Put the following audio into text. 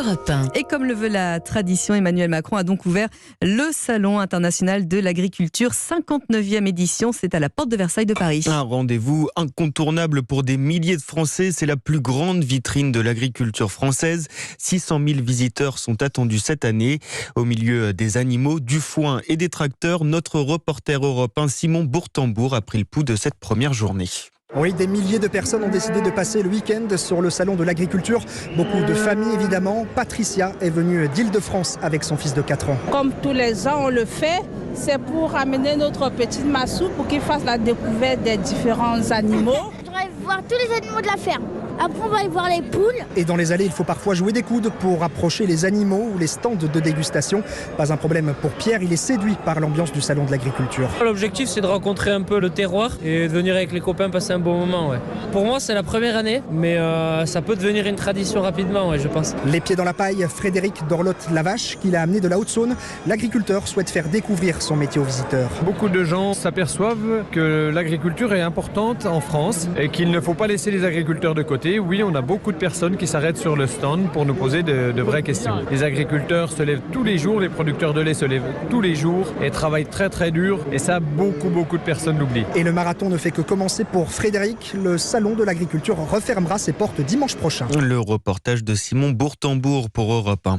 Europe 1. Et comme le veut la tradition, Emmanuel Macron a donc ouvert le Salon international de l'agriculture, 59e édition. C'est à la porte de Versailles de Paris. Un rendez-vous incontournable pour des milliers de Français. C'est la plus grande vitrine de l'agriculture française. 600 000 visiteurs sont attendus cette année. Au milieu des animaux, du foin et des tracteurs, notre reporter Europe 1, Simon Bourtambour, a pris le pouls de cette première journée. Oui, des milliers de personnes ont décidé de passer le week-end sur le salon de l'agriculture. Beaucoup de familles, évidemment. Patricia est venue d'Île-de-France avec son fils de 4 ans. Comme tous les ans, on le fait. C'est pour amener notre petite Massou pour qu'il fasse la découverte des différents animaux. Je voudrais voir tous les animaux de la ferme. Après, on va y voir les poules. Et dans les allées, il faut parfois jouer des coudes pour approcher les animaux ou les stands de dégustation. Pas un problème pour Pierre, il est séduit par l'ambiance du salon de l'agriculture. L'objectif, c'est de rencontrer un peu le terroir et de venir avec les copains passer un bon moment. Ouais. Pour moi, c'est la première année, mais ça peut devenir une tradition rapidement, je pense. Les pieds dans la paille, Frédéric Dorlotte-Lavache, qui l'a amené de la Haute-Saône. L'agriculteur souhaite faire découvrir son métier aux visiteurs. Beaucoup de gens s'aperçoivent que l'agriculture est importante en France et qu'il ne faut pas laisser les agriculteurs de côté. Oui, on a beaucoup de personnes qui s'arrêtent sur le stand pour nous poser de vraies questions. Les agriculteurs se lèvent tous les jours, les producteurs de lait se lèvent tous les jours et travaillent très très dur. Et ça, beaucoup de personnes l'oublient. Et le marathon ne fait que commencer pour Frédéric. Le salon de l'agriculture refermera ses portes dimanche prochain. Le reportage de Simon Bourtambour pour Europe 1.